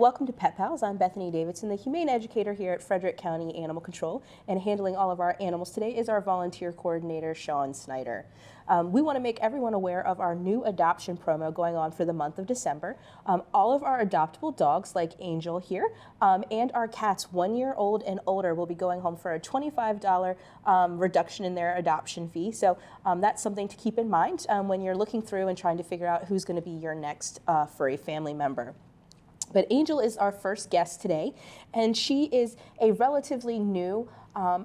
Welcome to Pet Pals. I'm Bethany Davidson, the humane educator here at Frederick County Animal Control, and handling all of our animals today is our volunteer coordinator, Sean Snyder. We want to make everyone aware of our new adoption promo going on for the month of December. All of our adoptable dogs, like Angel here, and our cats 1 year old and older will be going home for a $25 reduction in their adoption fee. So that's something to keep in mind when you're looking through and trying to figure out who's going to be your next furry family member. But Angel is our first guest today, and she is a relatively new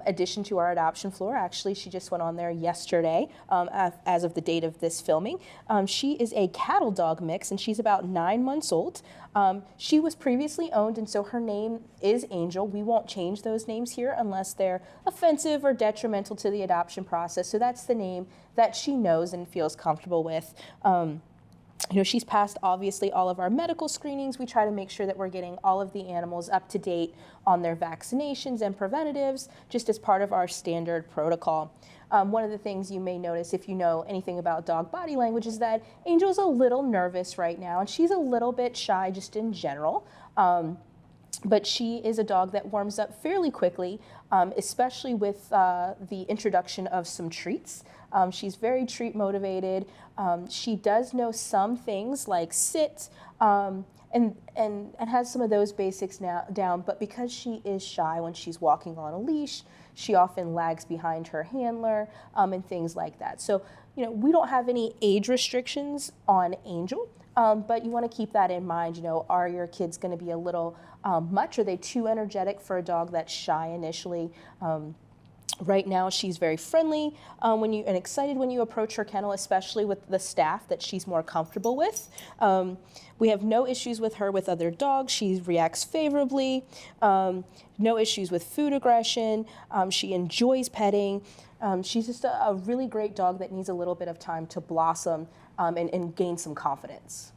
addition to our adoption floor. Actually, she just went on there yesterday as of the date of this filming. She is a cattle dog mix, and she's about 9 months old. She was previously owned, and so her name is Angel. We won't change those names here unless they're offensive or detrimental to the adoption process. So that's the name that she knows and feels comfortable with. She's passed, obviously, all of our medical screenings. We try to make sure that we're getting all of the animals up to date on their vaccinations and preventatives, just as part of our standard protocol. One of the things you may notice if you know anything about dog body language is that Angel's a little nervous right now, and she's a little bit shy just in general. But she is a dog that warms up fairly quickly, especially with the introduction of some treats. She's very treat motivated. She does know some things like sit and has some of those basics now down, but because she is shy when she's walking on a leash, she often lags behind her handler and things like that. So, we don't have any age restrictions on Angel. But you want to keep that in mind. Are your kids going to be a little much? Are they too energetic for a dog that's shy initially? Right now, she's very friendly and excited when you approach her kennel, especially with the staff that she's more comfortable with. We have no issues with her with other dogs. She reacts favorably. No issues with food aggression. She enjoys petting. She's just a really great dog that needs a little bit of time to blossom and gain some confidence.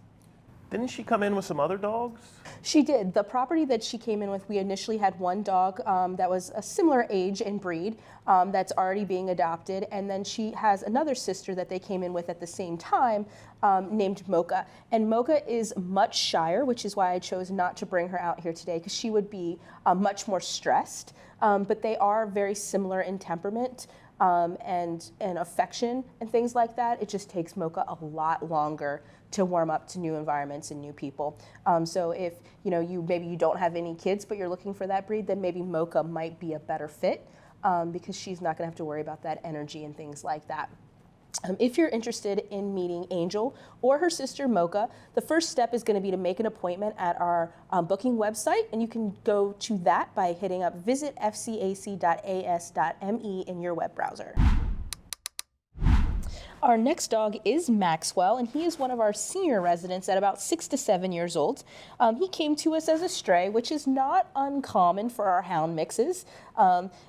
Didn't she come in with some other dogs? She did. The property that she came in with, we initially had one dog that was a similar age and breed that's already being adopted, and then she has another sister that they came in with at the same time named Mocha. And Mocha is much shyer, which is why I chose not to bring her out here today, because she would be much more stressed. But they are very similar in temperament. And affection and things like that. It just takes Mocha a lot longer to warm up to new environments and new people. So if maybe you don't have any kids but you're looking for that breed, then maybe Mocha might be a better fit because she's not going to have to worry about that energy and things like that. If you're interested in meeting Angel or her sister Mocha, the first step is going to be to make an appointment at our booking website, and you can go to that by hitting up visitfcac.as.me in your web browser. Our next dog is Maxwell, and he is one of our senior residents at about 6 to 7 years old. He came to us as a stray, which is not uncommon for our hound mixes.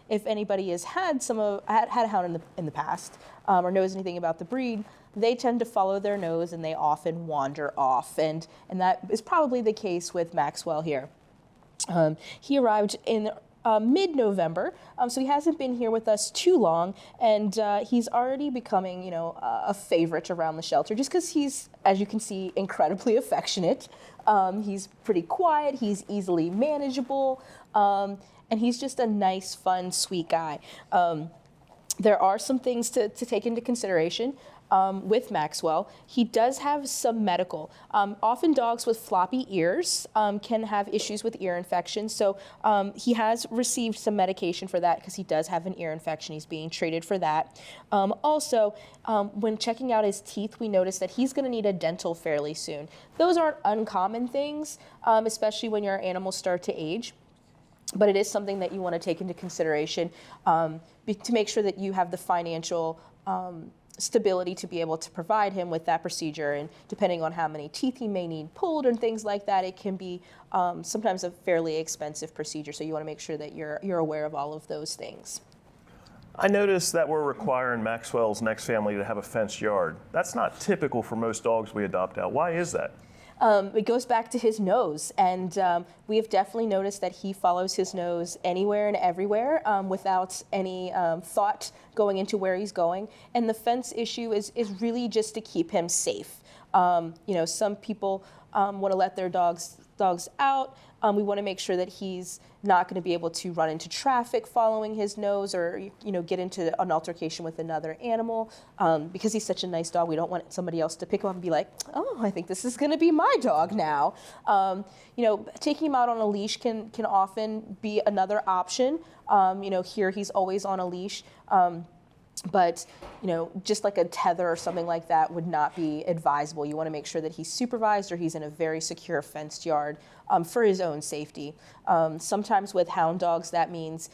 If anybody has had a hound in the past or knows anything about the breed, they tend to follow their nose and they often wander off, and that is probably the case with Maxwell here. He arrived in mid-November, so he hasn't been here with us too long, and he's already becoming, a favorite around the shelter, just because he's, as you can see, incredibly affectionate. He's pretty quiet, he's easily manageable, and he's just a nice, fun, sweet guy. There are some things to take into consideration. With Maxwell. He does have some medical. Often dogs with floppy ears can have issues with ear infections, so he has received some medication for that because he does have an ear infection. He's being treated for that. Also, when checking out his teeth, we noticed that he's going to need a dental fairly soon. Those aren't uncommon things, especially when your animals start to age. But it is something that you want to take into consideration to make sure that you have the financial stability to be able to provide him with that procedure. And depending on how many teeth he may need pulled and things like that, it can be sometimes a fairly expensive procedure. So you want to make sure that you're aware of all of those things. I noticed that we're requiring Maxwell's next family to have a fenced yard. That's not typical for most dogs we adopt out. Why is that? It goes back to his nose, and we have definitely noticed that he follows his nose anywhere and everywhere without any thought going into where he's going. And the fence issue is really just to keep him safe. Some people want to let their dogs dogs out. We want to make sure that he's not going to be able to run into traffic following his nose, or get into an altercation with another animal. Because he's such a nice dog, we don't want somebody else to pick him up and be like, oh, I think this is going to be my dog now. Taking him out on a leash can often be another option. Here he's always on a leash. But, just like a tether or something like that would not be advisable. You want to make sure that he's supervised or he's in a very secure fenced yard for his own safety. Sometimes with hound dogs, that means,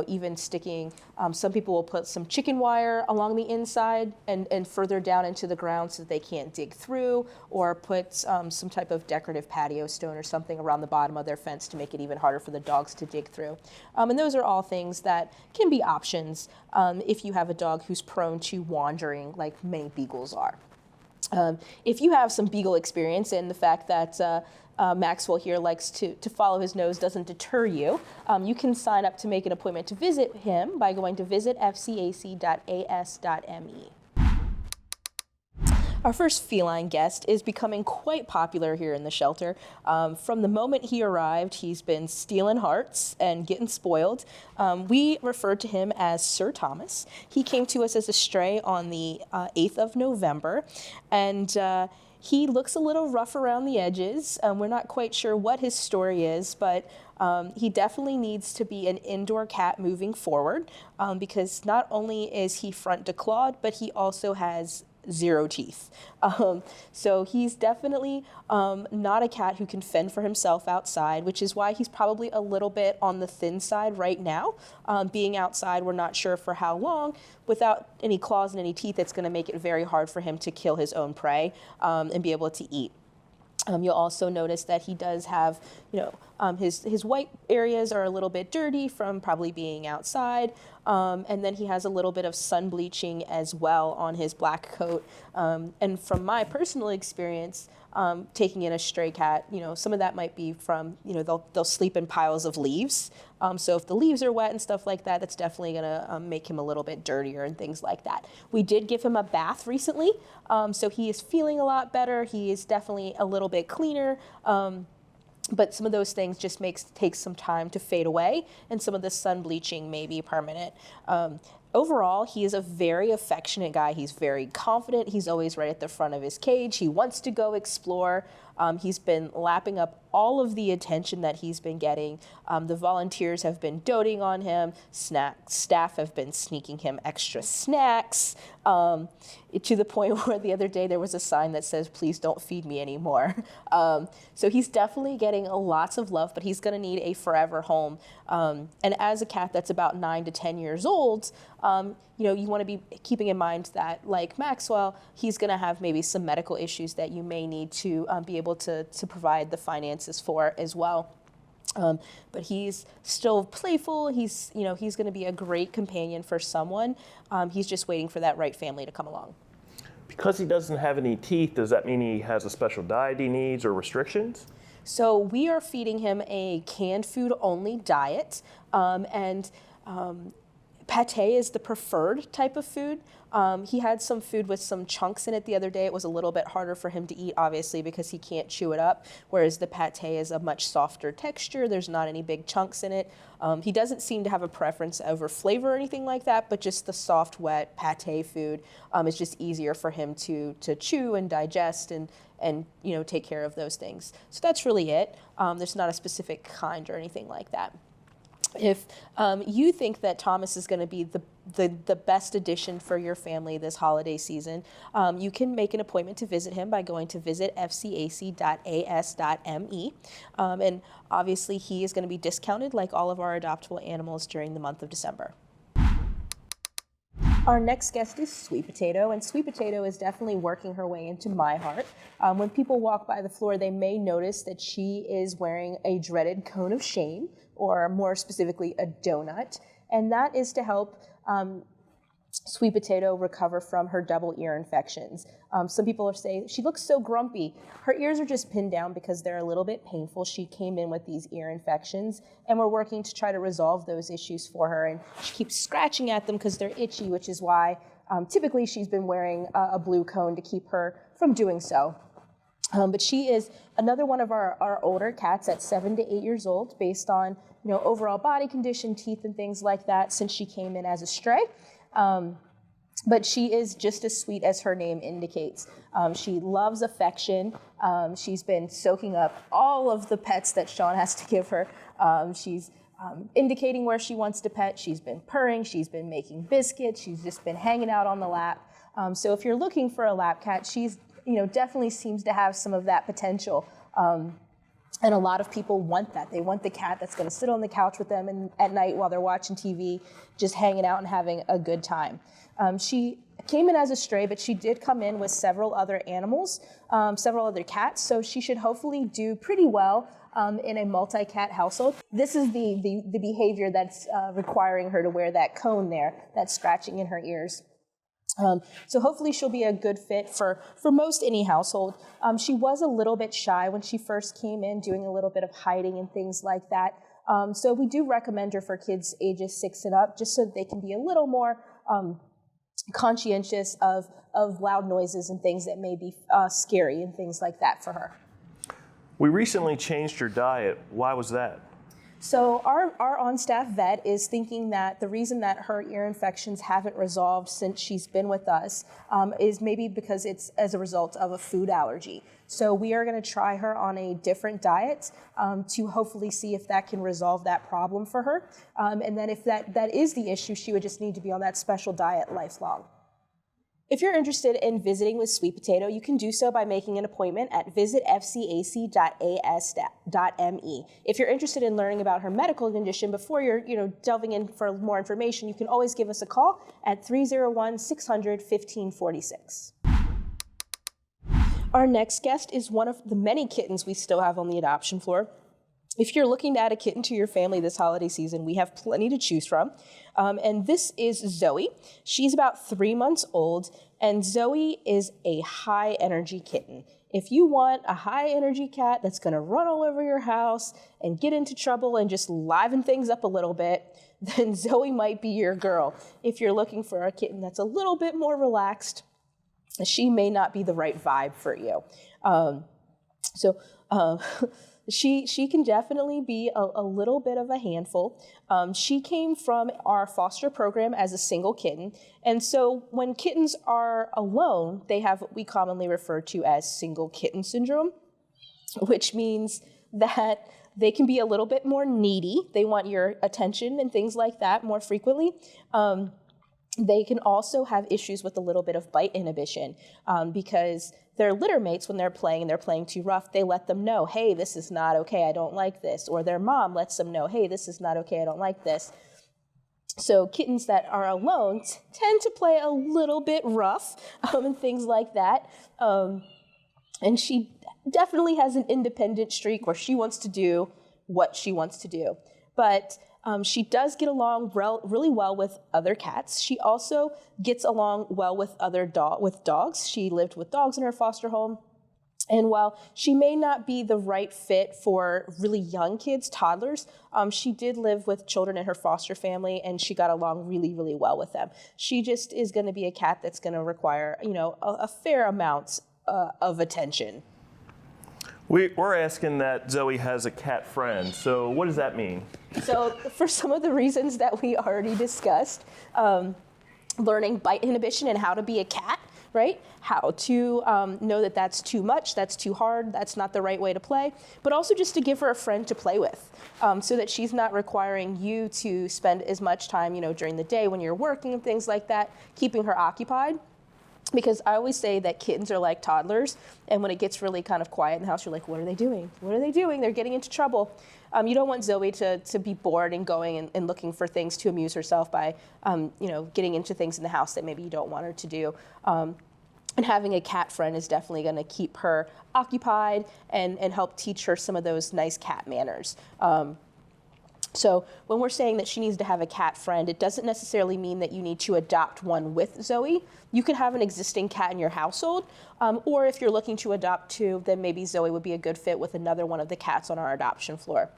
even sticking, some people will put some chicken wire along the inside and further down into the ground so that they can't dig through, or put some type of decorative patio stone or something around the bottom of their fence to make it even harder for the dogs to dig through. And those are all things that can be options if you have a dog who's prone to wandering like many beagles are. If you have some beagle experience and the fact that Maxwell here likes to follow his nose doesn't deter you, you can sign up to make an appointment to visit him by going to visit fcac.as.me. Our first feline guest is becoming quite popular here in the shelter. From the moment he arrived, he's been stealing hearts and getting spoiled. We referred to him as Sir Thomas. He came to us as a stray on the 8th of November, and he looks a little rough around the edges. We're not quite sure what his story is, but he definitely needs to be an indoor cat moving forward, because not only is he front declawed, but he also has 0 teeth. So he's definitely not a cat who can fend for himself outside, which is why he's probably a little bit on the thin side right now. Being outside, we're not sure for how long. Without any claws and any teeth, it's going to make it very hard for him to kill his own prey and be able to eat. You'll also notice that he does have, his white areas are a little bit dirty from probably being outside. And then he has a little bit of sun bleaching as well on his black coat. And from my personal experience, taking in a stray cat, some of that might be from, they'll sleep in piles of leaves. So if the leaves are wet and stuff like that, that's definitely going to make him a little bit dirtier and things like that. We did give him a bath recently, so he is feeling a lot better. He is definitely a little bit cleaner. But some of those things just takes some time to fade away, and some of the sun bleaching may be permanent. Overall, he is a very affectionate guy. He's very confident. He's always right at the front of his cage. He wants to go explore. He's been lapping up all of the attention that he's been getting. The volunteers have been doting on him. Staff have been sneaking him extra snacks, to the point where the other day there was a sign that says, "Please don't feed me anymore." So he's definitely getting lots of love, but he's going to need a forever home. And as a cat that's about 9 to 10 years old, you want to be keeping in mind that, like Maxwell, he's going to have maybe some medical issues that you may need to be able to provide the finances for as well. But he's still playful. He's going to be a great companion for someone. He's just waiting for that right family to come along. Because he doesn't have any teeth, does that mean he has a special diet he needs or restrictions? So we are feeding him a canned food only diet, and pate is the preferred type of food. He had some food with some chunks in it the other day. It was a little bit harder for him to eat, obviously, because he can't chew it up, whereas the pate is a much softer texture. There's not any big chunks in it. He doesn't seem to have a preference over flavor or anything like that, but just the soft, wet pate food is just easier for him to chew and digest and take care of those things. So that's really it. There's not a specific kind or anything like that. If you think that Thomas is going to be the best addition for your family this holiday season, you can make an appointment to visit him by going to visit fcac.as.me. And obviously he is going to be discounted like all of our adoptable animals during the month of December. Our next guest is Sweet Potato, and Sweet Potato is definitely working her way into my heart. When people walk by the floor, they may notice that she is wearing a dreaded cone of shame, or more specifically, a donut, and that is to help Sweet Potato recover from her double ear infections. Some people are saying she looks so grumpy. Her ears are just pinned down because they're a little bit painful. She came in with these ear infections, and we're working to try to resolve those issues for her. And she keeps scratching at them because they're itchy, which is why typically she's been wearing a blue cone to keep her from doing so. But she is another one of our older cats at 7 to 8 years old, based on overall body condition, teeth, and things like that, since she came in as a stray. But she is just as sweet as her name indicates. She loves affection. She's been soaking up all of the pets that Sean has to give her. She's indicating where she wants to pet. She's been purring. She's been making biscuits. She's just been hanging out on the lap. So if you're looking for a lap cat, she's definitely seems to have some of that potential. And a lot of people want that. They want the cat that's going to sit on the couch with them at night while they're watching TV, just hanging out and having a good time. She came in as a stray, but she did come in with several other animals, several other cats, so she should hopefully do pretty well in a multi-cat household. This is the behavior that's requiring her to wear that cone there, that scratching in her ears. So hopefully she'll be a good fit for most any household. She was a little bit shy when she first came in, doing a little bit of hiding and things like that. So we do recommend her for kids ages 6 and up, just so that they can be a little more conscientious of loud noises and things that may be scary and things like that for her. We recently changed your diet. Why was that? So our on-staff vet is thinking that the reason that her ear infections haven't resolved since she's been with us is maybe because it's as a result of a food allergy. So we are going to try her on a different diet to hopefully see if that can resolve that problem for her. And then if that is the issue, she would just need to be on that special diet lifelong. If you're interested in visiting with Sweet Potato, you can do so by making an appointment at visitfcac.as.me. If you're interested in learning about her medical condition before you're delving in for more information, you can always give us a call at 301-600-1546. Our next guest is one of the many kittens we still have on the adoption floor. If you're looking to add a kitten to your family this holiday season, we have plenty to choose from. And this is Zoe. She's about 3 months old, and Zoe is a high energy kitten. If you want a high energy cat that's gonna run all over your house and get into trouble and just liven things up a little bit, then Zoe might be your girl. If you're looking for a kitten that's a little bit more relaxed, she may not be the right vibe for you. She can definitely be a little bit of a handful. She came from our foster program as a single kitten. And so when kittens are alone, they have what we commonly refer to as single kitten syndrome, which means that they can be a little bit more needy. They want your attention and things like that more frequently. They can also have issues with a little bit of bite inhibition because their litter mates, when they're playing and they're playing too rough, they let them know, hey, this is not okay, I don't like this. Or their mom lets them know, hey, this is not okay, I don't like this. So kittens that are alone tend to play a little bit rough and things like that. And she definitely has an independent streak where she wants to do what she wants to do. But she does get along really well with other cats. She also gets along well with dogs. She lived with dogs in her foster home. And while she may not be the right fit for really young kids, toddlers, she did live with children in her foster family, and she got along really, really well with them. She just is going to be a cat that's going to require, a fair amount of attention. We're asking that Zoe has a cat friend. So what does that mean? So for some of the reasons that we already discussed, learning bite inhibition and how to be a cat, right? How to know that that's too much, that's too hard, that's not the right way to play, but also just to give her a friend to play with so that she's not requiring you to spend as much time, during the day when you're working and things like that, keeping her occupied. Because I always say that kittens are like toddlers, and when it gets really kind of quiet in the house, you're like, what are they doing? What are they doing? They're getting into trouble. You don't want Zoe to be bored and going and looking for things to amuse herself by, getting into things in the house that maybe you don't want her to do. And having a cat friend is definitely going to keep her occupied and help teach her some of those nice cat manners. So when we're saying that she needs to have a cat friend, it doesn't necessarily mean that you need to adopt one with Zoe. You could have an existing cat in your household, or if you're looking to adopt two, then maybe Zoe would be a good fit with another one of the cats on our adoption floor.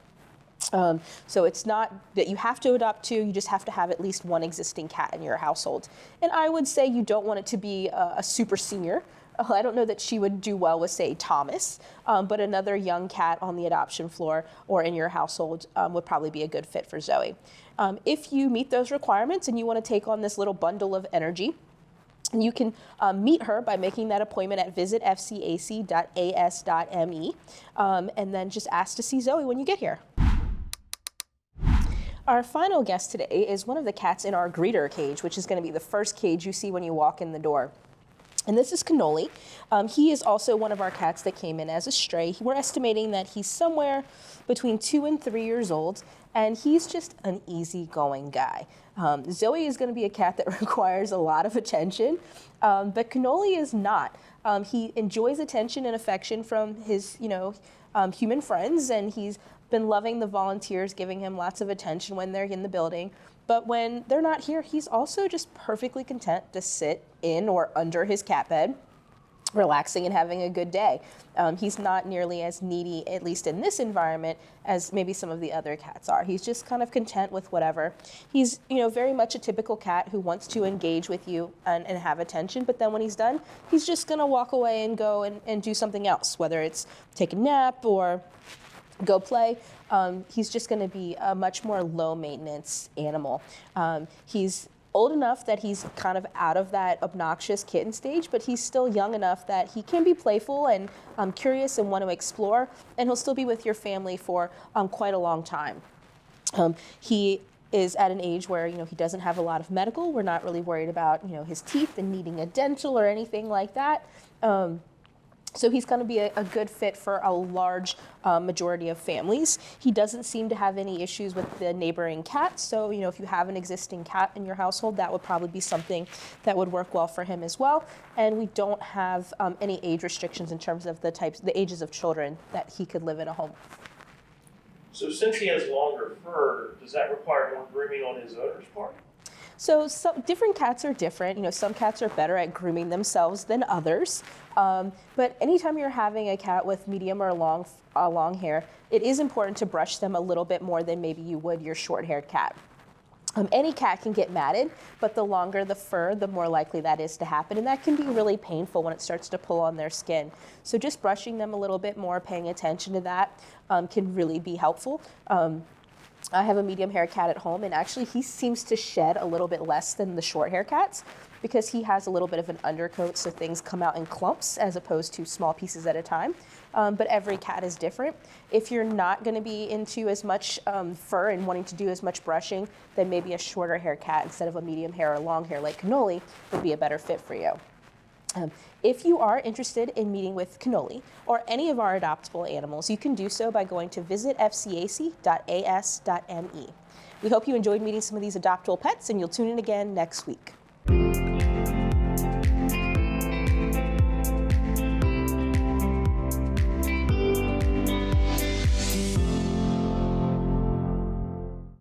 So it's not that you have to adopt two, you just have to have at least one existing cat in your household. And I would say you don't want it to be a super senior I don't know that she would do well with, say, Thomas, but another young cat on the adoption floor or in your household would probably be a good fit for Zoe. If you meet those requirements and you want to take on this little bundle of energy, you can meet her by making that appointment at visitfcac.as.me, and then just ask to see Zoe when you get here. Our final guest today is one of the cats in our greeter cage, which is going to be the first cage you see when you walk in the door. And this is Cannoli. He is also one of our cats that came in as a stray. We're estimating that he's somewhere between 2 and 3 years old, and he's just an easygoing guy. Zoe is going to be a cat that requires a lot of attention, but Cannoli is not. He enjoys attention and affection from his, human friends, and he's been loving the volunteers, giving him lots of attention when they're in the building. But when they're not here, he's also just perfectly content to sit in or under his cat bed, relaxing and having a good day. He's not nearly as needy, at least in this environment, as maybe some of the other cats are. He's just kind of content with whatever. He's, very much a typical cat who wants to engage with you and have attention, but then when he's done, he's just gonna walk away and go and do something else, whether it's take a nap or go play. He's just going to be a much more low maintenance animal. He's old enough that he's kind of out of that obnoxious kitten stage, but he's still young enough that he can be playful and curious and want to explore, and he'll still be with your family for quite a long time. He is at an age where, he doesn't have a lot of medical. We're not really worried about, his teeth and needing a dental or anything like that. So he's going to be a good fit for a large majority of families. He doesn't seem to have any issues with the neighboring cats. So, if you have an existing cat in your household, that would probably be something that would work well for him as well. And we don't have any age restrictions in terms of the ages of children that he could live in a home. So since he has longer fur, does that require more grooming on his owner's part? So some different cats are different. Some cats are better at grooming themselves than others. But anytime you're having a cat with medium or long hair, it is important to brush them a little bit more than maybe you would your short-haired cat. Any cat can get matted, but the longer the fur, the more likely that is to happen. And that can be really painful when it starts to pull on their skin. So just brushing them a little bit more, paying attention to that, can really be helpful. I have a medium hair cat at home, and actually he seems to shed a little bit less than the short hair cats because he has a little bit of an undercoat, so things come out in clumps as opposed to small pieces at a time. But every cat is different. If you're not going to be into as much fur and wanting to do as much brushing, then maybe a shorter hair cat instead of a medium hair or long hair like Cannoli would be a better fit for you. If you are interested in meeting with Cannoli or any of our adoptable animals, you can do so by going to visitfcac.as.me. We hope you enjoyed meeting some of these adoptable pets, and you'll tune in again next week.